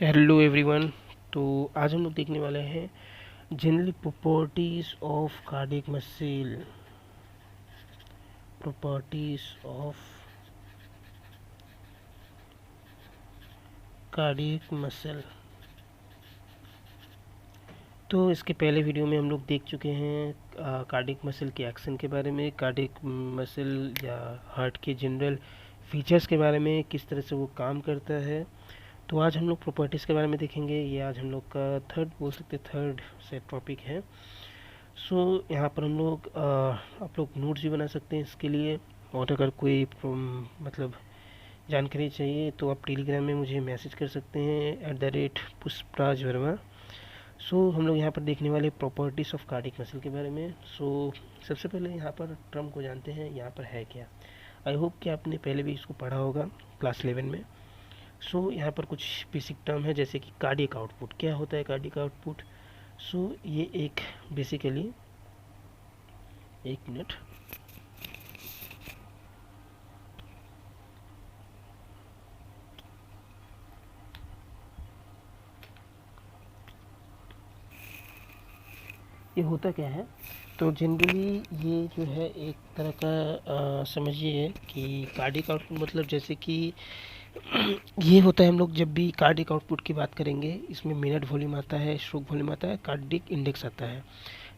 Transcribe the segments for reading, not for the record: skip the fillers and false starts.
Hello everyone. तो आज हम लोग देखने वाले हैं general properties of cardiac muscle. Properties of cardiac muscle. तो इसके पहले वीडियो में हम लोग देख चुके हैं कार्डियक मसल के एक्शन के बारे में, कार्डियक मसल या हार्ट के जनरल फीचर्स के बारे में, किस तरह से वो काम करता है। तो आज हम लोग प्रॉपर्टीज़ के बारे में देखेंगे। ये आज हम लोग का थर्ड सेट टॉपिक है। यहाँ पर हम लोग आप लोग नोट्स भी बना सकते हैं इसके लिए, और अगर कोई मतलब जानकारी चाहिए तो आप टेलीग्राम में मुझे मैसेज कर सकते हैं @पुष्पराज वर्मा। हम लोग यहाँ पर देखने वाले प्रॉपर्टीज़ ऑफ कार्डियक मसल के बारे में। सबसे पहले यहाँ पर टर्म को जानते हैं, यहाँ पर है क्या। आई होप कि आपने पहले भी इसको पढ़ा होगा क्लास 11 में। यहाँ पर कुछ बेसिक टर्म है, जैसे कि कार्डियक आउटपुट। क्या होता है कार्डियक आउटपुट? ये एक बेसिकली, एक मिनट, ये होता क्या है? तो जनरली ये जो है एक तरह का समझिए कि कार्डियक आउटपुट मतलब जैसे कि ये होता है, हम लोग जब भी कार्डियक आउटपुट की बात करेंगे इसमें मिनट वॉल्यूम आता है, स्ट्रोक वॉल्यूम आता है, कार्डियक इंडेक्स आता है।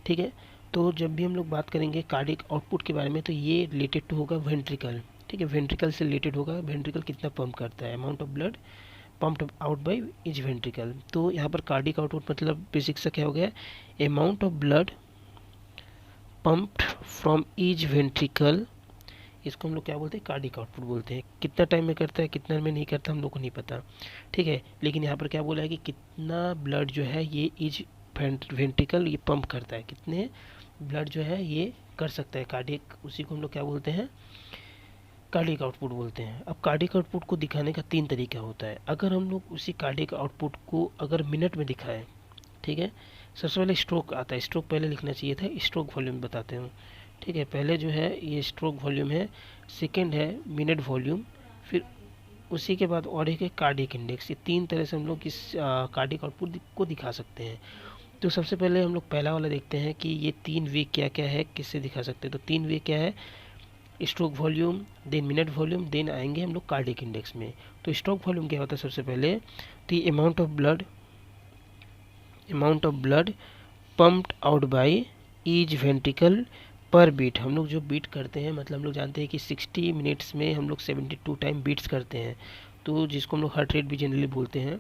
ठीक है। तो जब भी हम लोग बात करेंगे कार्डियक आउटपुट के बारे में तो ये रिलेटेड टू होगा वेंट्रिकल। ठीक है, वेंट्रिकल से रिलेटेड होगा। वेंट्रिकल कितना पंप करता है, amount of blood pumped out by each ventricle. तो यहाँ पर कार्डियक आउटपुट मतलब बेसिक सा क्या हो गया, amount of blood pumped from each ventricle. इसको हम लोग क्या बोलते हैं, कार्डियक आउटपुट बोलते हैं। कितना टाइम में करता है, कितना में नहीं करता, हम लोग को नहीं पता। ठीक है, लेकिन यहाँ पर क्या बोला है कि कितना ब्लड जो है ये ईच वेंट्रिकल ये पंप करता है, कितने ब्लड जो है ये कर सकता है कार्डियक, उसी को हम लोग क्या बोलते हैं, कार्डियक आउटपुट बोलते हैं। अब कार्डियक आउटपुट को दिखाने का 3 तरीका होता है। अगर हम लोग उसी कार्डियक आउटपुट को अगर मिनट में दिखाएं, ठीक है, सबसे पहले स्ट्रोक आता है, स्ट्रोक पहले लिखना चाहिए था, स्ट्रोक वॉल्यूम बताते हैं। ठीक है, पहले जो है ये स्ट्रोक वॉल्यूम है, सेकंड है मिनट वॉल्यूम, फिर उसी के बाद और एक है कार्डियक इंडेक्स। ये 3 तरह से हम लोग इस कार्डियक आउटपुट को दिखा सकते हैं। तो सबसे पहले हम लोग पहला वाला देखते हैं कि ये 3 वे क्या क्या है, किससे दिखा सकते हैं। तो 3 वे क्या है, stroke volume, then minute volume, then आएंगे हम लोग कार्डियक इंडेक्स में। तो स्ट्रोक वॉल्यूम क्या होता है सबसे पहले, तो ये amount of blood pumped out by each ventricle पर बीट। हम लोग जो बीट करते हैं, मतलब हम लोग जानते हैं कि 60 मिनट्स में हम लोग 72 टाइम बीट्स करते हैं, तो जिसको हम लोग हार्ट रेट भी जनरली बोलते हैं।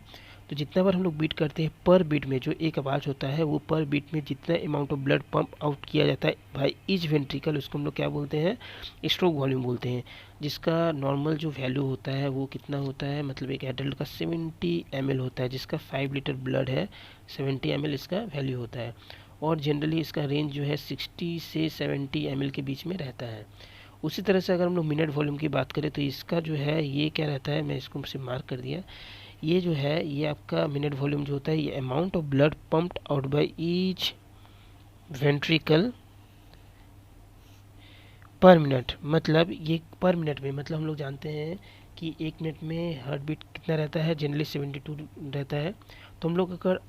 तो जितना बार हम लोग बीट करते हैं पर बीट में जो एक आवाज़ होता है, वो पर बीट में जितना amount of blood pump out किया जाता है भाई ईच वेंट्रिकल, उसको हम लोग क्या बोलते हैं, स्ट्रोक वॉल्यूम बोलते हैं। जिसका नॉर्मल जो वैल्यू होता है वो कितना होता है, मतलब एक एडल्ट का 70 ml होता है, जिसका 5 लीटर ब्लड है, 70 ml इसका वैल्यू होता है। और जनरली इसका रेंज जो है 60 से 70 ml के बीच में रहता है। उसी तरह से अगर हम लोग मिनट वॉल्यूम की बात करें तो इसका जो है ये क्या रहता है, मैं इसको मुझसे मार्क कर दिया, ये जो है ये आपका मिनट वॉल्यूम जो होता है, ये amount of blood pumped out by each ventricle per minute. मतलब ये पर मिनट में, मतलब हम लोग जानते हैं कि 1 मिनट में हार्ट बीट कितना रहता है, जनरली 72 रहता है। तो हम लोग अगर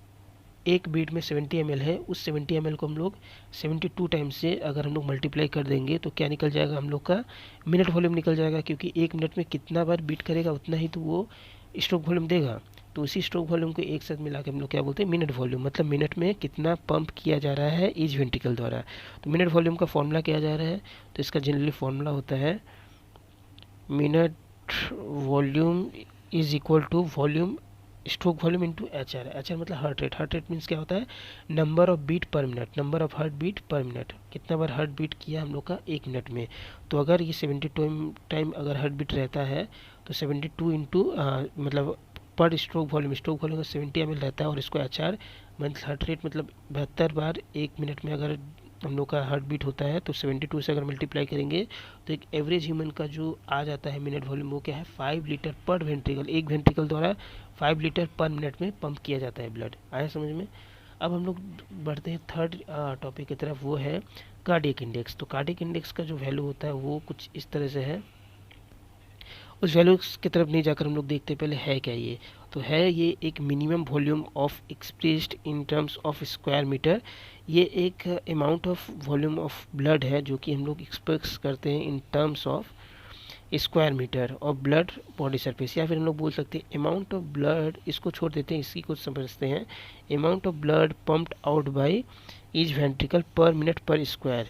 एक बीट में 70 ml है, उस 70 ml को हम लोग 72 टाइम से अगर हम लोग मल्टीप्लाई कर देंगे तो क्या निकल जाएगा, हम लोग का मिनट वॉल्यूम निकल जाएगा। क्योंकि 1 मिनट में कितना बार बीट करेगा उतना ही तो वो स्ट्रोक वॉल्यूम देगा। तो उसी स्ट्रोक वॉल्यूम को एक साथ मिला के हम लोग क्या बोलते हैं, मिनट वॉल्यूम। मतलब मिनट में कितना पंप किया जा रहा है ईच वेंट्रिकल द्वारा। तो मिनट वॉल्यूम का फॉर्मूला क्या जा रहा है, तो इसका जनरली फॉर्मूला होता है minute volume is equal to volume, stroke volume into H R. H R मतलब heart rate. Heart rate means क्या होता है, number of beat per minute, number of heart beat per minute, कितना बार heart beat किया हम लोग का 1 मिनट में। तो अगर ये 72 टाइम अगर हार्ट बीट रहता है तो 72 इंटू मतलब पर स्ट्रोक वॉल्यूम, स्ट्रोक वॉल्यूम का 70 ml रहता है, और इसको एच आर मतलब हार्ट रेट मतलब 72 बार 1 मिनट में अगर हम लोग का हार्ट बीट होता है तो 72 से अगर मल्टीप्लाई करेंगे तो एक एवरेज ह्यूमन का जो आ जाता है मिनट वॉल्यूम, वो क्या है 5 लीटर पर वेंट्रिकल। एक वेंट्रिकल द्वारा 5 लीटर पर मिनट में पंप किया जाता है ब्लड। आया समझ में? अब हम लोग बढ़ते हैं थर्ड टॉपिक की तरफ, वो है कार्डियक इंडेक्स। तो कार्डियक इंडेक्स का जो वैल्यू होता है वो कुछ इस तरह से है। उस वैल्यूज की तरफ नहीं जाकर हम लोग देखते पहले है क्या ये। तो है ये एक minimum volume of expressed in terms of square metre. ये एक amount of volume of blood है जो कि हम लोग एक्सप्रेस करते हैं in terms of square metre of blood body surface, या फिर हम लोग बोल सकते हैं अमाउंट ऑफ ब्लड, इसको छोड़ देते हैं, इसी को समझते हैं, amount of blood pumped out by each ventricle per minute per square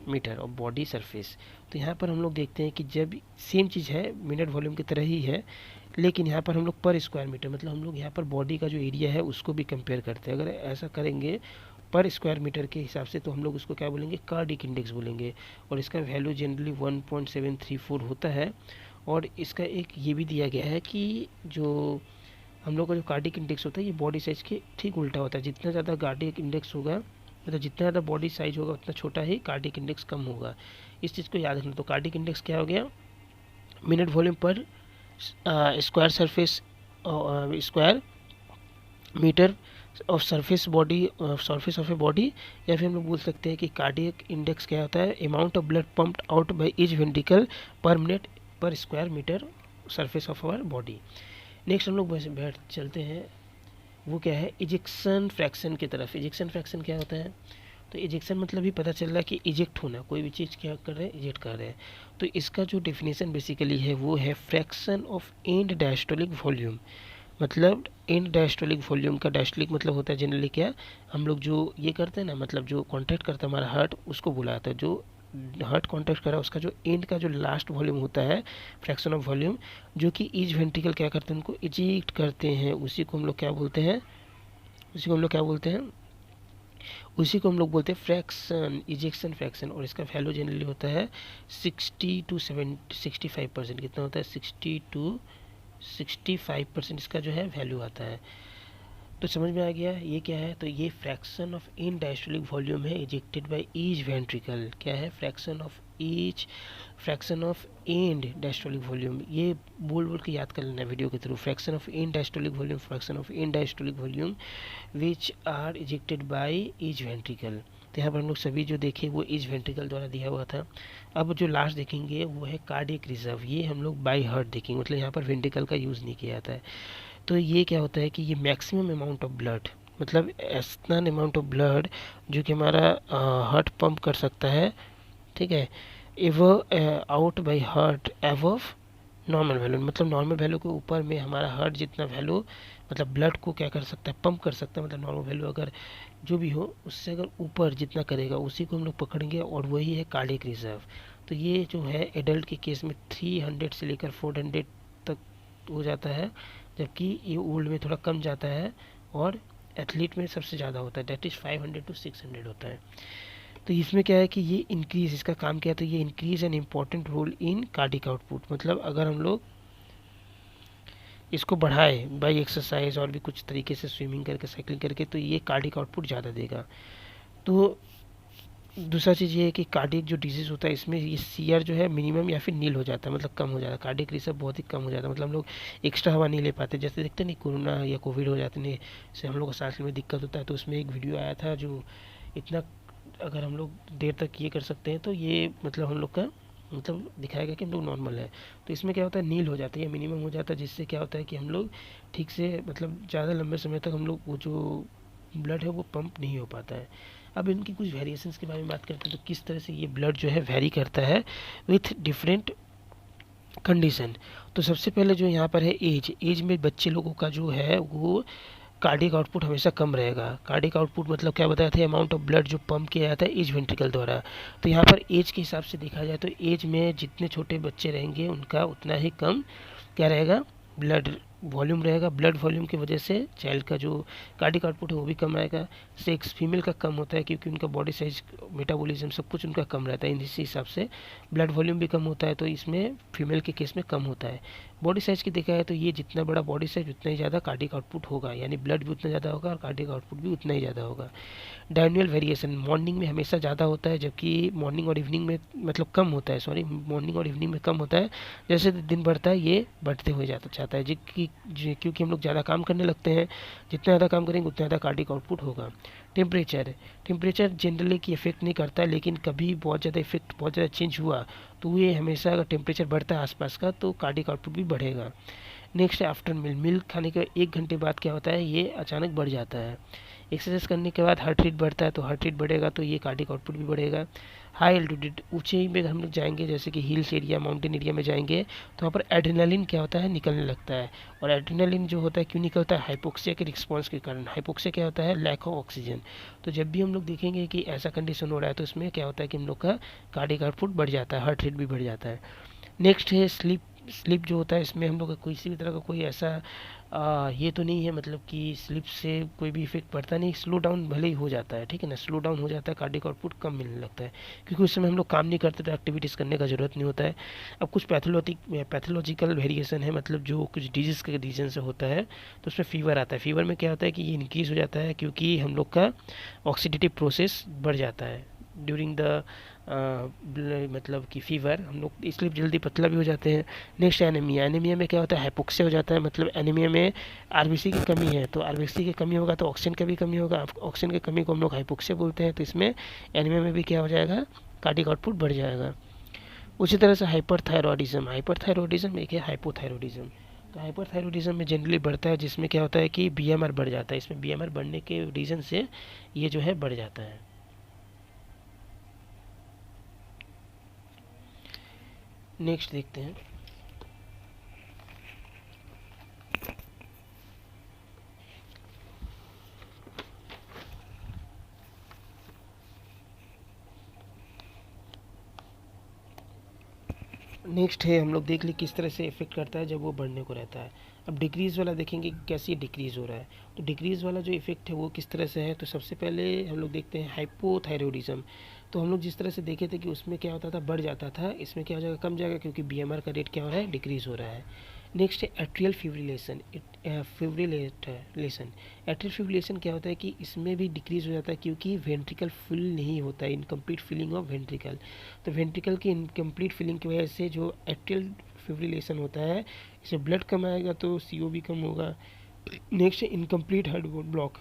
metre of body surface. तो यहाँ पर हम लोग देखते हैं कि जब सेम चीज़ है, मिनट वॉल्यूम की तरह ही है, लेकिन यहाँ पर हम लोग पर स्क्वायर मीटर, मतलब हम लोग यहाँ पर बॉडी का जो एरिया है उसको भी कंपेयर करते हैं। अगर ऐसा करेंगे पर स्क्वायर मीटर के हिसाब से तो हम लोग उसको क्या बोलेंगे, कार्डिक इंडेक्स बोलेंगे, और इसका वैल्यू जनरली 1.734 होता है। और इसका एक ये भी दिया गया है कि जो हम लोग का जो कार्डिक इंडेक्स होता है ये बॉडी साइज के ठीक उल्टा होता है। जितना ज़्यादा कार्डिक इंडेक्स होगा, मतलब जितना ज़्यादा बॉडी साइज होगा उतना छोटा ही कार्डिक इंडेक्स कम होगा। इस चीज़ को याद रखना। तो कार्डिक इंडेक्स क्या हो गया, minute volume per square surface square metre of surface body, surface of a body, या फिर हम लोग बोल सकते हैं कि कार्डियक इंडेक्स क्या होता है, amount of blood pumped out by each ventricle per minute per square metre surface of our body. Next हम लोग बैठ चलते हैं, वो क्या है, इजेक्शन फ्रैक्शन की तरफ। इजेक्शन फ्रैक्शन क्या होता है, तो इजेक्शन मतलब ही पता चल रहा है कि इजेक्ट होना, कोई भी चीज़ क्या कर रहे हैं, इजेक्ट कर रहे हैं। तो इसका जो डेफिनेशन बेसिकली है वो है fraction of end diastolic volume. मतलब एंड डायस्टोलिक वॉल्यूम का डायस्टोलिक मतलब होता है जनरली क्या, हम लोग जो ये करते हैं ना, मतलब जो कॉन्टैक्ट करता है हमारा हार्ट, उसको बुलाता है। जो हार्ट कॉन्टैक्ट कर रहा है उसका जो एंड का जो लास्ट वॉल्यूम होता है, फ्रैक्शन ऑफ वॉल्यूम, जो कि ईच वेंट्रिकल क्या करते हैं, उनको इजेक्ट करते हैं, उसी को हम लोग क्या बोलते हैं, उसी को हम लोग क्या बोलते हैं, उसी को हम लोग बोलते हैं फ्रैक्शन, इजेक्शन फ्रैक्शन। और इसका वैल्यू जनरली होता है 60 to 65%। कितना होता है, 60 to 65% इसका जो है वैल्यू आता है। तो समझ में आ गया ये क्या है, तो ये fraction of in diastolic volume है इजेक्टेड बाय ईच वेंट्रिकल। क्या है, fraction of each, fraction of end diastolic volume. ये बोल बोल के याद कर लेना वीडियो के through, fraction of in diastolic volume, fraction of in diastolic volume which are ejected by each ventricle. तो यहाँ पर हम लोग सभी जो देखे वो ईच वेंट्रिकल द्वारा दिया हुआ था। अब जो लास्ट देखेंगे वो है कार्डियक रिजर्व, ये हम लोग बाय हार्ट देखेंगे, मतलब यहाँ पर वेंट्रिकल का यूज़ नहीं किया जाता है। तो ये क्या होता है कि ये मैक्सिमम अमाउंट ऑफ ब्लड, मतलब ऐसा अमाउंट ऑफ ब्लड जो कि हमारा हार्ट पंप कर सकता है, ठीक है, एव out by heart एवव normal value, मतलब नॉर्मल वैल्यू के ऊपर में हमारा हार्ट जितना वैल्यू, मतलब ब्लड को क्या कर सकता है, पंप कर सकता है, मतलब नॉर्मल वैल्यू अगर जो भी हो उससे अगर ऊपर जितना करेगा उसी को हम लोग पकड़ेंगे, और वही है कार्डियक रिजर्व। तो ये जो है एडल्ट के केस में 300 से लेकर 400 तक हो जाता है, जबकि ये ओल्ड में थोड़ा कम जाता है, और एथलीट में सबसे ज़्यादा होता है, दैट इज़ 500 to 600 होता है। तो इसमें क्या है कि ये इंक्रीज, इसका काम क्या है, तो ये increase an important role in cardiac output. मतलब अगर हम लोग इसको बढ़ाए बाई एक्सरसाइज और भी कुछ तरीके से, स्विमिंग करके, साइकिलिंग करके, तो ये कार्डिक आउटपुट ज़्यादा देगा। तो दूसरा चीज़ ये है कि कार्डिक जो डिजीज़ होता है इसमें ये सीआर जो है मिनिमम या फिर नील हो जाता है, मतलब कम हो जाता है, कार्डिक रिजर्व बहुत ही कम हो जाता है, मतलब हम लोग एक्स्ट्रा हवा नहीं ले पाते। जैसे देखते नहीं कोरोना या कोविड हो जाते नहीं, से हम लोग को सांस लेने में दिक्कत होता है, तो उसमें एक वीडियो आया था जो इतना, अगर हम लोग देर तक ये कर सकते हैं तो ये मतलब हम लोग का मतलब दिखाएगा कि हम लोग नॉर्मल है। तो इसमें क्या होता है, नील हो जाता है या मिनिमम हो जाता है, जिससे क्या होता है कि हम लोग ठीक से, मतलब ज़्यादा लंबे समय तक हम लोग वो जो ब्लड है वो पंप नहीं हो पाता है। अब इनकी कुछ वेरिएशंस के बारे में बात करते हैं, तो किस तरह से ये ब्लड जो है वेरी करता है विथ डिफरेंट कंडीशन। तो सबसे पहले जो यहाँ पर है एज में बच्चे लोगों का जो है वो कार्डिक आउटपुट हमेशा कम रहेगा। कार्डिक आउटपुट मतलब क्या बताया था, अमाउंट ऑफ ब्लड जो पंप किया जाता है एज वेंट्रिकल द्वारा। तो यहाँ पर एज के हिसाब से देखा जाए तो एज में जितने छोटे बच्चे रहेंगे उनका उतना ही कम क्या रहेगा, ब्लड वॉल्यूम रहेगा। ब्लड वॉल्यूम की वजह से चाइल्ड का जो कार्डिक आउटपुट है वो भी कम आएगा। सेक्स फीमेल का कम होता है क्योंकि उनका बॉडी साइज, मेटाबॉलिज्म सब कुछ उनका कम रहता है, इसी हिसाब से ब्लड वॉल्यूम भी कम होता है, तो इसमें फीमेल के केस में कम होता है। बॉडी साइज की देखा है तो ये जितना बड़ा बॉडी साइज उतना ही ज़्यादा कार्डिक आउटपुट होगा, यानी ब्लड भी उतना ज़्यादा होगा और कार्डिक आउटपुट भी उतना ही ज़्यादा होगा। डायनुअल वेरिएशन मॉर्निंग में हमेशा ज़्यादा होता है, जबकि मॉर्निंग और इवनिंग में मतलब कम होता है, सॉरी मॉर्निंग और इवनिंग में कम होता है। जैसे दिन बढ़ता है ये बढ़ते हुए जाता है, क्योंकि हम लोग ज़्यादा काम करने लगते हैं, जितना ज़्यादा काम करेंगे उतना ज़्यादा कार्डिक आउटपुट होगा। टेम्परेचर जनरली की इफेक्ट नहीं करता है, लेकिन कभी बहुत ज़्यादा इफेक्ट, बहुत ज़्यादा चेंज हुआ तो ये हमेशा अगर टेम्परेचर बढ़ता है आसपास का तो कार्डिक आउटपुट भी बढ़ेगा। नेक्स्ट है आफ्टर मिल, मिल्क खाने के 1 घंटे बाद क्या होता है, ये अचानक बढ़ जाता है। एक्सरसाइज करने के बाद हार्ट रेट बढ़ता है, तो हार्ट रेट बढ़ेगा तो ये कार्डियक आउटपुट भी बढ़ेगा। हाई एल्टीट्यूड, ऊंचाई में हम लोग जाएंगे, जैसे कि हिल्स एरिया, माउंटेन एरिया में जाएंगे, तो वहाँ पर एड्रेनालिन क्या होता है, निकलने लगता है। और एड्रेनालिन जो होता है क्यों निकलता है, हाइपोक्सिया के रिस्पॉन्स के कारण। हाइपोक्सिया क्या होता है, लैक ऑफ ऑक्सीजन। तो जब भी हम लोग देखेंगे कि ऐसा कंडीशन हो रहा है, तो इसमें क्या होता है कि हम लोग का कार्डियक आउटपुट बढ़ जाता है, हार्ट रेट भी बढ़ जाता है। नेक्स्ट है स्लीप। स्लीप जो होता है, इसमें हम लोग का किसी भी तरह का कोई ऐसा ये तो नहीं है, मतलब कि स्लीप से कोई भी इफेक्ट पड़ता नहीं, स्लो डाउन भले ही हो जाता है, ठीक है ना, स्लो डाउन हो जाता है, कार्डियक आउटपुट कम मिलने लगता है, क्योंकि उस समय हम लोग काम नहीं करते तो एक्टिविटीज़ करने का ज़रूरत नहीं होता है। अब कुछ पैथोलॉजिकल वेरिएशन है, मतलब जो कुछ डिजीज़ के रीजन से होता है, तो उसमें फीवर आता है। फीवर में क्या होता है कि ये इंक्रीज़ हो जाता है, क्योंकि हम लोग का ऑक्सीडेटिव प्रोसेस बढ़ जाता है ड्यूरिंग द मतलब कि फीवर, हम लोग इसलिए जल्दी पतला भी हो जाते हैं। Next anaemia. एनीमिया में क्या होता है, हाइपोक्सिया हो जाता है, मतलब एनीमिया में आरबीसी की कमी है, तो आरबीसी की कमी होगा तो ऑक्सीजन का भी कमी होगा, ऑक्सीजन की कमी को हम लोग हाइपोक्सिया बोलते हैं, तो इसमें एनीमिया में भी क्या हो जाएगा, कार्डियक आउटपुट बढ़ जाएगा। उसी तरह से हाइपरथायरॉयडिज्म। हाइपरथायरॉयडिज्म एक है हाइपोथायरॉयडिज्म। तो हाइपरथायरॉयडिज्म में जनरली बढ़ता है, जिसमें क्या होता है कि बीएमआर बढ़ जाता है, इसमें बीएमआर बढ़ने के रीज़न से ये जो है बढ़ जाता है। नेक्स्ट देखते हैं। नेक्स्ट है, हम लोग देख ली किस तरह से इफेक्ट करता है जब वो बढ़ने को रहता है। अब डिक्रीज़ वाला देखेंगे कैसे डिक्रीज़ हो रहा है। तो डिक्रीज़ वाला जो इफेक्ट है वो किस तरह से है, तो सबसे पहले हम लोग देखते हैं हाइपोथायरॉयडिज्म। तो हम लोग जिस तरह से देखे थे कि उसमें क्या होता था, बढ़ जाता था, इसमें क्या हो जाएगा, कम जाएगा, क्योंकि बीएमआर का रेट क्या हो रहा है, डिक्रीज़ हो रहा है। नेक्स्ट है atrial fibrillation. Fibrillation. Atrial fibrillation क्या होता है कि इसमें भी डिक्रीज़ हो जाता है, क्योंकि वेंट्रिकल फिल नहीं होता है, इनकम्प्लीट फिलिंग ऑफ वेंट्रिकल। तो वेंट्रिकल की इनकम्प्लीट फिलिंग की वजह से जो एट्रियल फिब्रिलेशन होता है, इससे ब्लड कम आएगा तो सीओ भी कम होगा। नेक्स्ट है इनकम्प्लीट हार्ट ब्लॉक।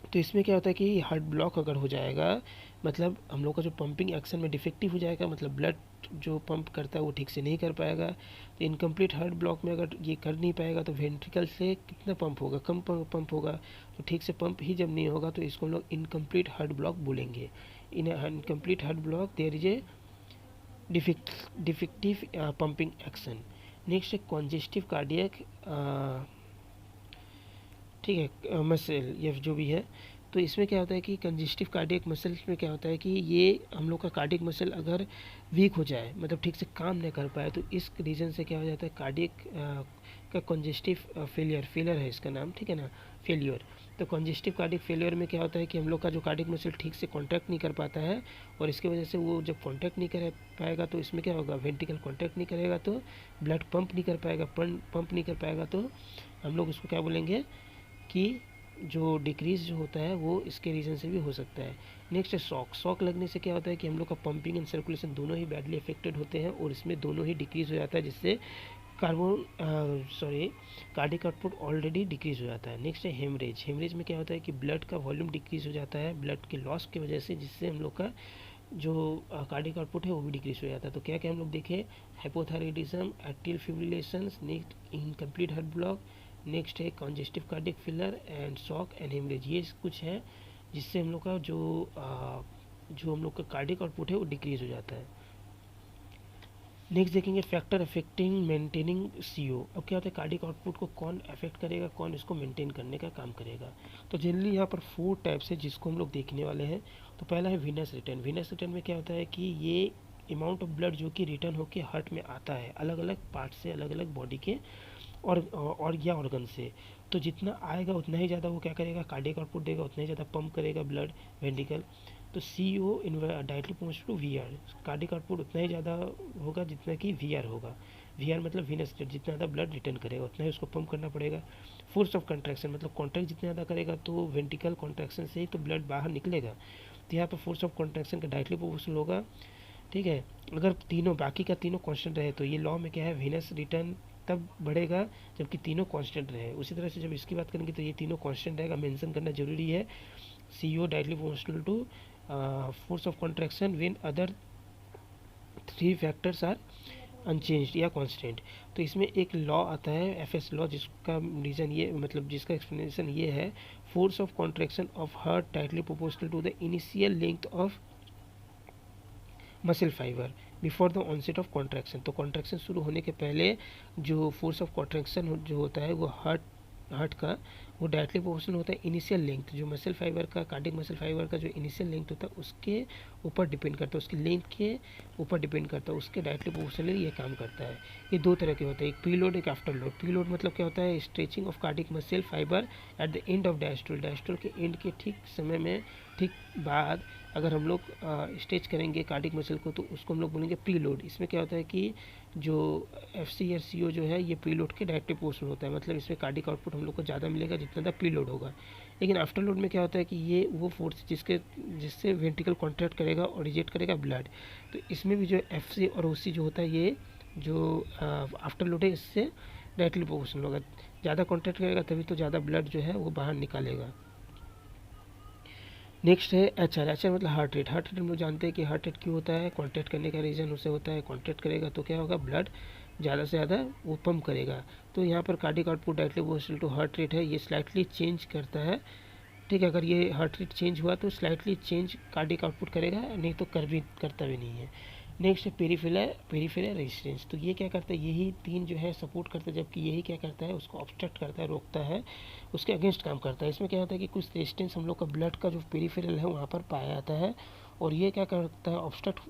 तो इसमें क्या होता है कि हार्ट ब्लॉक अगर हो जाएगा, मतलब हम लोग का जो पंपिंग एक्शन में डिफेक्टिव हो जाएगा, मतलब ब्लड जो पंप करता है वो ठीक से नहीं कर पाएगा। तो इनकम्प्लीट हार्ट ब्लॉक में अगर ये कर नहीं पाएगा, तो वेंट्रिकल से कितना पंप होगा, कम पंप होगा। तो ठीक से पंप ही जब नहीं होगा, तो इसको हम लोग इनकम्प्लीट हार्ट ब्लॉक बोलेंगे। In incomplete heart block there is a defective pumping action. Next है कॉन्जेस्टिव कार्डियक, ठीक है, मसल या जो भी है। तो इसमें क्या होता है कि कंजेस्टिव कार्डियक मसल्स में क्या होता है कि ये हम लोग का कार्डियक मसल अगर वीक हो जाए, मतलब ठीक से काम नहीं कर पाए, तो इस रीज़न से क्या हो जाता है, कार्डियक का कंजेस्टिव फेलियर है इसका नाम, ठीक है ना, फेलियर। तो कंजेस्टिव कार्डियक फेलियर में क्या होता है कि हम लोग का जो कार्डियक मसल ठीक से कॉन्टैक्ट नहीं कर पाता है, और इसकी वजह से वो जब कॉन्टैक्ट नहीं कर पाएगा, तो इसमें क्या होगा, वेंट्रिकल कॉन्टैक्ट नहीं करेगा तो ब्लड पंप नहीं कर पाएगा, पंप नहीं कर पाएगा, तो हम लोग उसको क्या बोलेंगे कि जो डिक्रीज़ जो होता है वो इसके रीज़न से भी हो सकता है। नेक्स्ट है शॉक। शॉक लगने से क्या होता है कि हम लोग का पंपिंग एंड सर्कुलेशन दोनों ही बैडली अफेक्टेड होते हैं, और इसमें दोनों ही डिक्रीज़ हो जाता है, जिससे कार्डियक आउटपुट ऑलरेडी डिक्रीज हो जाता है। नेक्स्ट है हेमरेज। हेमरेज में क्या होता है कि ब्लड का वॉल्यूम डिक्रीज हो जाता है ब्लड के लॉस की वजह से, जिससे हम लोग का जो कार्डियक आउटपुट है वो भी डिक्रीज हो जाता है। तो क्या क्या हम लोग देखें, hypothyroidism, atrial fibrillation, next incomplete heart block, next है congestive cardiac failure and shock and haemorrhage. ये कुछ है जिससे हम लोग का जो हम लोग का कार्डियक आउटपुट है वो डिक्रीज हो जाता है। नेक्स्ट देखेंगे फैक्टर अफेक्टिंग मेंटेनिंग सीओ। अब क्या होता है, कार्डियक आउटपुट को कौन अफेक्ट करेगा, कौन इसको मेंटेन करने का काम करेगा। तो जनरली यहाँ पर 4 टाइप्स है जिसको हम लोग देखने वाले हैं। तो पहला है वीनस रिटर्न। वीनस रिटर्न में क्या होता है कि ये अमाउंट ऑफ ब्लड जो कि रिटर्न होकर हार्ट में आता है अलग अलग पार्ट से, अलग अलग बॉडी के और या ऑर्गन से। तो जितना आएगा उतना ही ज़्यादा वो क्या करेगा, कार्डियक आउटपुट देगा, उतना ही ज़्यादा पंप करेगा ब्लड वेंट्रिकल। तो C O in directly post to V R, cardiac output उतना ही ज़्यादा होगा जितना कि वी आर होगा। वी आर मतलब वीनस रेट, जितना ज़्यादा ब्लड रिटर्न करेगा उतना ही उसको पंप करना पड़ेगा। फोर्स ऑफ कंट्रैक्शन मतलब कॉन्ट्रैक्ट जितना ज़्यादा करेगा तो वेंट्रिकल कॉन्ट्रैक्शन से ही तो ब्लड बाहर निकलेगा। तो यहाँ पर फोर्स ऑफ कॉन्ट्रैक्शन का डायरेक्टली प्रोपोर्शनल होगा, ठीक है। अगर तीनों बाकी का तीनों कांस्टेंट रहे, तो ये लॉ में क्या है, वीनस रिटर्न तब बढ़ेगा जबकि तीनों कांस्टेंट रहे। उसी तरह से जब इसकी बात करेंगे तो ये तीनों कांस्टेंट रहेगा, मेंशन करना जरूरी है। C O directly proportional to force of contraction when other 3 factors are unchanged या कांस्टेंट। तो इसमें एक लॉ आता है एफएस लॉ, जिसका रीज़न ये मतलब जिसका एक्सप्लेनेशन ये है, force of contraction of heart directly proportional to the initial length of muscle fibre before the onset of contraction. तो कॉन्ट्रैक्शन शुरू होने के पहले जो फोर्स ऑफ कॉन्ट्रैक्शन जो होता है वो हार्ट का वो डायरेक्टली प्रोपोर्शनल होता है इनिशियल लेंथ, जो मसल फाइबर का कार्डियक मसल फाइबर का जो इनिशियल लेंथ होता है उसके ऊपर डिपेंड करता है, उसकी लेंथ के ऊपर डिपेंड करता है, उसके डायरेक्टली प्रोपोर्शनली ये काम करता है। ये दो तरह के होते हैं, एक प्री लोड एक आफ्टर लोड। प्री लोड मतलब क्या होता है, stretching of cardiac muscle fibre at the end of diastole, diastole के एंड के ठीक समय में ठीक बाद अगर हम लोग स्ट्रेच करेंगे कार्डियक मसल को तो उसको हम लोग बोलेंगे प्री लोड। इसमें क्या होता है कि जो एफसी या सीओ जो है ये प्री लोड के डायरेक्टली प्रोपोर्शनल होता है, मतलब इसमें कार्डियक आउटपुट हम लोग को ज़्यादा मिलेगा जितना ज़्यादा प्री लोड होगा। लेकिन आफ्टर लोड में क्या होता है कि ये वो फोर्स जिससे वेंट्रिकल कॉन्ट्रैक्ट करेगा और रिजेक्ट करेगा ब्लड। तो इसमें भी जो एफसी और ओसी जो होता है ये जो आफ्टर लोड है इससे डायरेक्टली प्रोपोर्शनल होगा, ज़्यादा कॉन्ट्रैक्ट करेगा तभी तो ज़्यादा ब्लड जो है वो बाहर निकालेगा। नेक्स्ट है एचआर। एचआर मतलब हार्ट रेट। हार्ट रेट हम लोग जानते हैं कि हार्ट रेट क्यों होता है, कॉन्ट्रैक्ट करने का रीज़न उससे होता है, कॉन्ट्रैक्ट करेगा तो क्या होगा, ब्लड ज़्यादा से ज़्यादा वो पंप करेगा। तो यहाँ पर cardiac output directly proportional to heart rate है, ये स्लाइटली चेंज करता है। ठीक है, अगर ये हार्ट रेट चेंज हुआ तो स्लाइटली चेंज कार्डियक आउटपुट करेगा, नहीं तो करता भी नहीं है। नेक्स्ट है पेरिफेरल रेजिस्टेंस। तो ये क्या करता है, यही तीन जो है सपोर्ट करता है, जबकि यही क्या करता है उसको ऑब्स्ट्रक्ट करता है, रोकता है, उसके अगेंस्ट काम करता है। इसमें क्या होता है कि कुछ रेजिस्टेंस हम लोग का ब्लड का जो पेरिफेरल है वहाँ पर पाया जाता है और ये क्या करता है ऑब्स्ट्रक्ट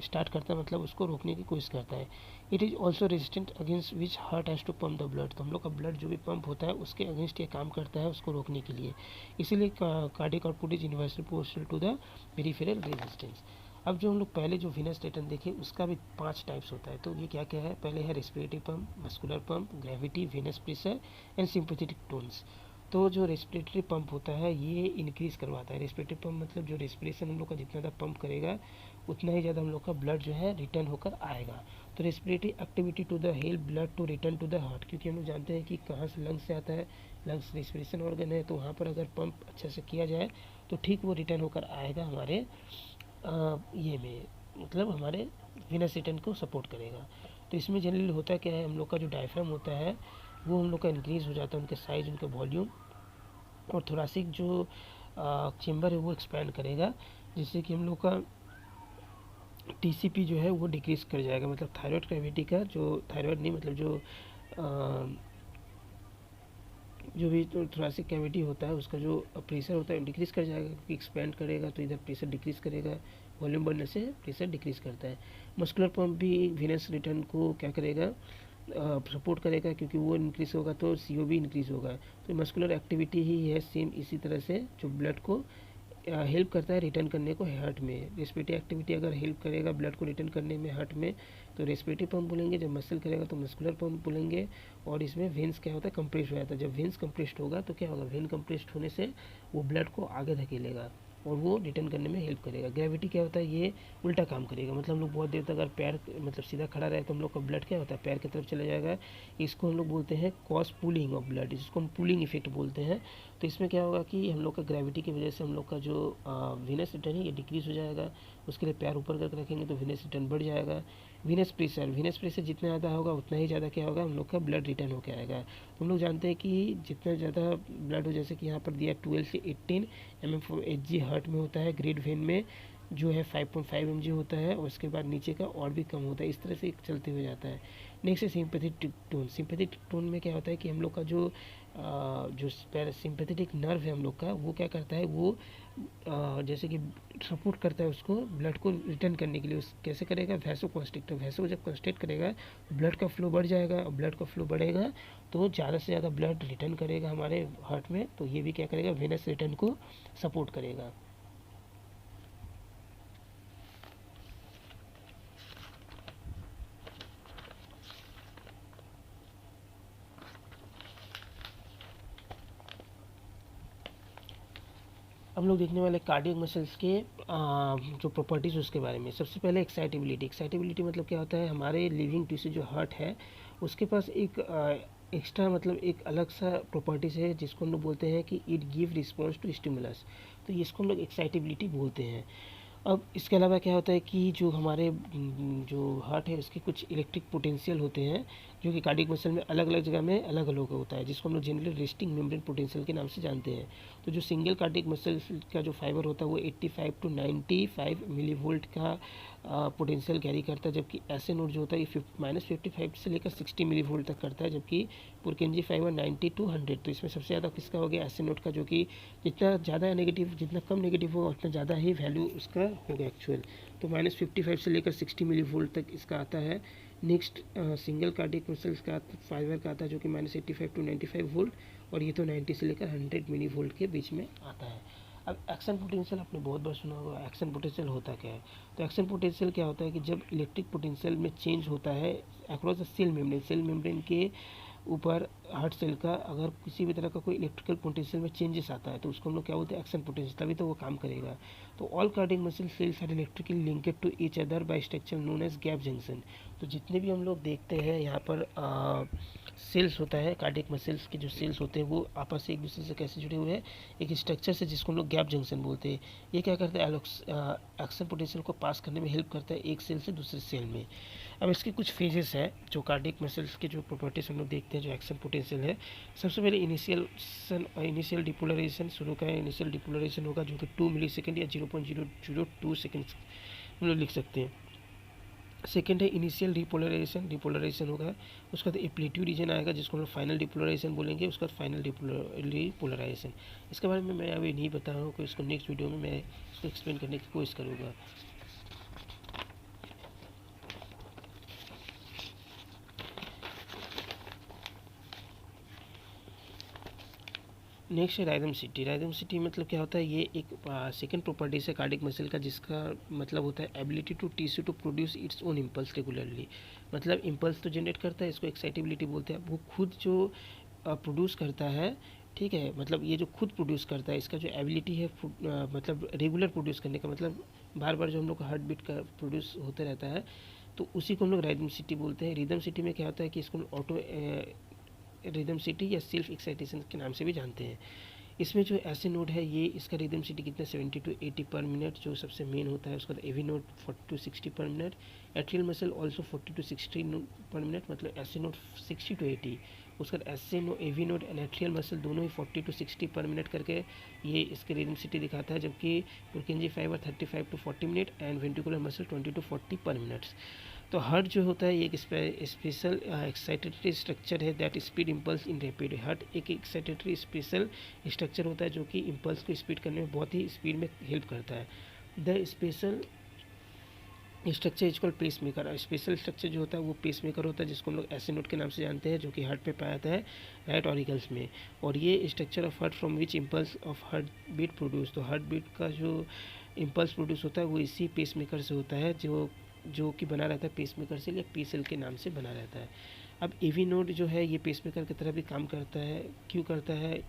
स्टार्ट करता है, मतलब उसको रोकने की कोशिश करता है। It is also resistant against which heart has to pump the blood. तो हम लोग का ब्लड जो भी पंप होता है उसके अगेंस्ट ये काम करता है उसको रोकने के लिए, इसीलिए cardiac output is inversely proportional to the peripheral resistance. अब जो हम लोग पहले जो विनस रिटर्न देखे उसका भी 5 टाइप्स होता है। तो ये क्या क्या है, पहले है respiratory pump, muscular pump, gravity, venous pressure and sympathetic tones. तो जो रेस्पिरेटरी पंप होता है ये इंक्रीज़ करवाता है। रेस्पिरेटरी पंप मतलब जो रेस्पिरेशन हम लोग का जितना ज़्यादा पंप करेगा उतना ही ज़्यादा हम लोग का ब्लड जो है रिटर्न होकर आएगा। तो respiratory activity to the help blood to return to the heart, क्योंकि हम लोग जानते हैं कि कहाँ से लंग्स से आता है, लंग्स रेस्पिरेशन ऑर्गन है, तो वहाँ पर अगर पंप अच्छे से किया जाए तो ठीक वो रिटर्न होकर आएगा हमारे ये में, मतलब हमारे विनस रिटर्न को सपोर्ट करेगा। तो इसमें जनरली होता क्या है, हम लोग का जो डायफ्राम होता है वो हम लोग का इंक्रीज़ हो जाता है, उनके साइज उनके वॉल्यूम, और थोरासिक जो चेम्बर है वो एक्सपैंड करेगा, जिससे कि हम लोग का टीसीपी जो है वो डिक्रीज़ कर जाएगा, मतलब थायराइड कैविटी का जो थायराइड नहीं मतलब जो भी तो थोरासिक कैविटी होता है उसका जो प्रेशर होता है डिक्रीज़ कर जाएगा, क्योंकि एक्सपेंड करेगा तो इधर प्रेशर डिक्रीज़ करेगा, वॉल्यूम बढ़ने से प्रेशर डिक्रीज़ करता है। मस्कुलर पंप भी विनस रिटर्न को क्या करेगा, सपोर्ट करेगा, क्योंकि वो इंक्रीज़ होगा तो सीओ भी इंक्रीज़ होगा। तो मस्कुलर एक्टिविटी ही है सेम इसी तरह से जो ब्लड को हेल्प करता है रिटर्न करने को हार्ट में। रेस्पिरेटरी एक्टिविटी अगर हेल्प करेगा ब्लड को रिटर्न करने में हार्ट में तो रेस्पिरेटरी पंप बोलेंगे, जब मसल करेगा तो मस्कुलर पंप बोलेंगे। और इसमें वेन्स क्या होता है, कंप्रेस हो जाता है। जब वेन्स कंप्रेस्ड होगा तो क्या होगा, वेन कंप्रेस्ड होने से वो ब्लड को आगे धकेलेगा और वो रिटर्न करने में हेल्प करेगा। ग्रेविटी क्या होता है, ये उल्टा काम करेगा, मतलब हम लोग बहुत देर तक अगर पैर मतलब सीधा खड़ा रहे तो हम लोग का ब्लड क्या होता है पैर की तरफ चला जाएगा। इसको हम लोग बोलते हैं कॉस पुलिंग ऑफ ब्लड, इसको हम पुलिंग इफेक्ट बोलते हैं। तो इसमें क्या होगा कि हम लोग का ग्रेविटी की वजह से हम लोग का जो विनस रिटर्न है ये डिक्रीज हो जाएगा, उसके लिए पैर ऊपर करके रखेंगे तो विनस रिटर्न बढ़ जाएगा। विनस प्रेशर जितना ज़्यादा होगा उतना ही ज़्यादा क्या होगा, हम लोग का ब्लड रिटर्न होकर आएगा। तो हम लोग जानते हैं कि जितना ज़्यादा ब्लड हो, जैसे कि यहाँ पर दिया 12 से 18 mm/Hg हार्ट में होता है, ग्रेड वेन में जो है 5.5 mg होता है, और उसके बाद नीचे का और भी कम होता है, इस तरह से चलते हुए जाता है। नेक्स्ट है सिंपैथेटिक टोन। सिंपैथेटिक टोन में क्या होता है कि हम लोग का जो सिंपैथेटिक नर्व है हम लोग का वो क्या करता है, वो जैसे कि सपोर्ट करता है उसको ब्लड को रिटर्न करने के लिए। उस कैसे करेगा, वैसोकॉन्स्ट्रिक्टर, वैसो जब कंस्ट्रिक्ट करेगा ब्लड का फ्लो बढ़ जाएगा, और ब्लड का फ्लो बढ़ेगा तो ज़्यादा से ज़्यादा ब्लड रिटर्न करेगा हमारे हार्ट में, तो ये भी क्या करेगा, वेनस रिटर्न को सपोर्ट करेगा। हम लोग देखने वाले कार्डियक मसल्स के जो प्रॉपर्टीज़ उसके बारे में। सबसे पहले एक्साइटेबिलिटी। एक्साइटेबिलिटी मतलब क्या होता है, हमारे लिविंग टिश्यू जो हार्ट है उसके पास एक एक्स्ट्रा मतलब एक अलग सा प्रॉपर्टीज़ है जिसको हम लोग बोलते हैं कि it give response to stimulus. तो इसको हम लोग एक्साइटेबिलिटी बोलते हैं। अब इसके अलावा क्या होता है कि जो हमारे जो हार्ट है उसके कुछ इलेक्ट्रिक पोटेंशियल होते हैं जो कि कार्डियक मसल में अलग अलग जगह में अलग अलग होता है, जिसको हम लोग जनरली रेस्टिंग मेम्ब्रेन पोटेंशियल के नाम से जानते हैं। तो जो सिंगल कार्डियक मसल का जो फाइबर होता है वो 85 टू 95 मिली वोल्ट का पोटेंशियल कैरी करता है, जबकि ऐसे नोड जो होता है ये -55 से लेकर 60 मिली वोल्ट तक करता है, जबकि पुरकेंजी फाइबर 90 टू 100। तो इसमें सबसे ज़्यादा किसका हो गया, ऐसे नोड का, जो कि जितना ज़्यादा नेगेटिव, जितना कम नेगेटिव होगा उतना ज़्यादा ही वैल्यू उसका होगा एक्चुअल। तो -55 से लेकर 60 मिली वोल्ट तक इसका आता है। नेक्स्ट सिंगल कार्डियक मसल्स का फाइबर का आता है जो कि -85 टू 95 वोल्ट, और ये तो 90 से लेकर 100 मिली वोल्ट के बीच में आता है। अब एक्शन पोटेंशियल आपने बहुत बार सुना होगा, एक्शन पोटेंशियल होता क्या है। तो एक्शन पोटेंशियल क्या होता है कि जब इलेक्ट्रिक पोटेंशियल में चेंज होता है अक्रॉस द सेल मेम्ब्रेन के ऊपर हार्ट सेल का अगर किसी भी तरह का कोई इलेक्ट्रिकल पोटेंशियल में चेंजेस आता है तो उसको हम लोग क्या बोलते हैं, एक्शन पोटेंशियल, तभी तो वो काम करेगा। तो all cardiac muscle cells are electrically linked to each other by structure known as gap junction. तो जितने भी हम लोग देखते हैं यहाँ पर सेल्स होता है, कार्डियक मसल्स के जो सेल्स होते हैं वो आपस से एक दूसरे से कैसे जुड़े हुए हैं, एक स्ट्रक्चर से जिसको हम लोग गैप जंक्शन बोलते हैं। ये क्या करता है, एक्शन पोटेंशियल को पास करने में हेल्प करता है एक सेल से दूसरे सेल में। अब इसके कुछ फेजेस हैं जो कार्डियक मसल्स के जो प्रॉपर्टीज हम लोग देखते हैं जो एक्शन पोटेंशियल है। सबसे पहले इनिशियल डिपोलराइजेशन शुरू का है। इनिशियल डिपोलराइजेशन होगा जो कि 2 मिली सेकेंड या 0.002 सेकेंड हम लोग लिख सकते हैं। सेकेंड है इनिशियल डिपोलराइजेशन होगा, उसका बाद एप्लीट्यूड रीजन आएगा जिसको हम लोग फाइनल डिपोलराइजेशन बोलेंगे, उसका फाइनल डिपोलराइजेशन। इसके बारे में मैं अभी नहीं बता रहा हूँ कि इसको नेक्स्ट वीडियो में मैं इसको एक्सप्लेन करने की कोशिश करूँगा। नेक्स्ट है राइदमसिटी। राइदमसिटी मतलब क्या होता है, ये एक सेकंड प्रॉपर्टीज है कार्डियक मसल का जिसका मतलब होता है ability to tissue to produce its own impulse regularly. मतलब इम्पल्स तो जनरेट करता है, इसको एक्साइटेबिलिटी बोलते हैं। वो खुद जो प्रोड्यूस करता है, ठीक है, मतलब ये जो खुद प्रोड्यूस करता है इसका जो एबिलिटी है मतलब रेगुलर प्रोड्यूस करने का, मतलब बार बार जो हम लोग का हार्ट बीट का प्रोड्यूस होते रहता है, तो उसी को हम लोग राइदमसिटी बोलते हैं। रिदमसिटी में क्या होता है कि इसको ऑटो रिदमसिटी या सेल्फ एक्साइटेशन के नाम से भी जानते हैं। इसमें जो ऐसे नोड है ये इसका रिदमसिटी कितना 70 टू 80 पर मिनट जो सबसे मेन होता है। उसका AV node 40 to 60 per minute. Atrial muscle also 40 to 60 per minute, मतलब ऐसे नोड 60 टू 80। उसका ऐसे AV node and atrial muscle दोनों ही 40 टू 60 पर मिनट करके ये इसके रिदमसिटी दिखाता है, जबकि Purkinje fibre 35 to 40 minute and ventricular muscle 20 to 40 per minutes. तो हार्ट जो होता है ये एक स्पेशल एक्साइटेटरी स्ट्रक्चर है that speed impulse in rapid. Heart एक एक्साइटेटरी स्पेशल स्ट्रक्चर होता है जो कि इम्पल्स को स्पीड करने में बहुत ही स्पीड में हेल्प करता है। The special structure is called pacemaker. Special structure जो होता है वो पेस मेकर होता है जिसको हम लोग ऐसे नोड के नाम से जानते हैं, जो कि हार्ट पे पाया जाता है राइट ऑरिकल्स में। और ये structure of heart from which impulse of heart beat produce. तो हार्ट बीट का जो इम्पल्स प्रोड्यूस होता है वो इसी पेस मेकर से होता है, जो कि बना रहता है पेस मेकर से या पी सेल के नाम से बना रहता है। अब एवी नोड जो है ये पेस मेकर की तरह भी काम करता है। क्यों करता है,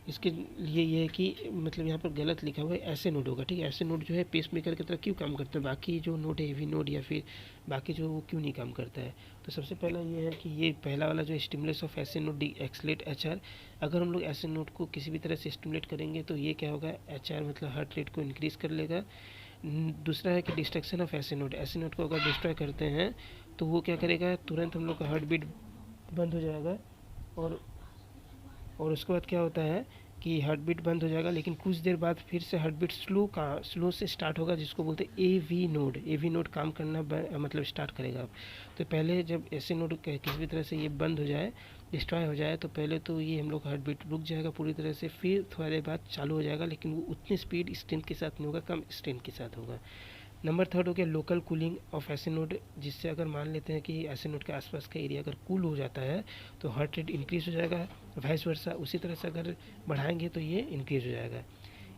इसके लिए ये है कि मतलब यहाँ पर गलत लिखा हुआ है, ऐसे नोड होगा, ठीक है। ऐसे नोड जो है पेस मेकर की तरह क्यों काम करता है, बाकी जो नोड है एवी नोड या फिर बाकी जो वो क्यों नहीं काम करता है। तो सबसे पहला ये है कि ये पहला वाला जो स्टिमुलस ऑफ ऐसे नोड डी एक्सलेट HR। अगर हम लोग ऐसे नोड को किसी भी तरह से स्टिमुलेट करेंगे तो ये क्या होगा, HR मतलब हार्ट रेट को इंक्रीज़ कर लेगा। दूसरा है कि डिस्ट्रक्शन ऑफ ऐसे नोड को अगर डिस्ट्रॉय करते हैं तो वो क्या करेगा, तुरंत हम लोग का हार्ट बीट बंद हो जाएगा। और उसके बाद क्या होता है कि हार्ट बीट बंद हो जाएगा, लेकिन कुछ देर बाद फिर से हार्ट बीट स्लो से स्टार्ट होगा, जिसको बोलते हैं एवी नोड काम करना मतलब स्टार्ट करेगा। तो पहले जब ऐसे नोड किसी भी तरह से ये बंद हो जाए, डिस्ट्रॉय हो जाए, तो पहले तो ये हम लोग हार्ट बीट रुक जाएगा पूरी तरह से, फिर थोड़ा देर बाद चालू हो जाएगा, लेकिन वो उतनी स्पीड स्ट्रेंथ के साथ नहीं होगा, कम स्ट्रेंथ के साथ होगा। नंबर थर्ड हो गया लोकल कूलिंग ऑफ ऐसे नोड, जिससे अगर मान लेते हैं कि ऐसे नोड के आसपास का एरिया अगर कूल हो जाता है तो हार्ट रेट इंक्रीज हो जाएगा, वाइस वर्सा उसी तरह से अगर बढ़ाएंगे तो ये इंक्रीज हो जाएगा।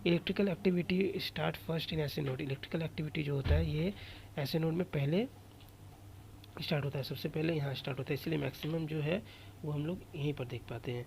Electrical activity start first in ऐसे नोड। इलेक्ट्रिकल एक्टिविटी जो होता है ये ऐसे नोड में पहले स्टार्ट होता है, सबसे पहले यहाँ स्टार्ट होता है, इसलिए मैक्सिमम जो है वो हम लोग यहीं पर देख पाते हैं।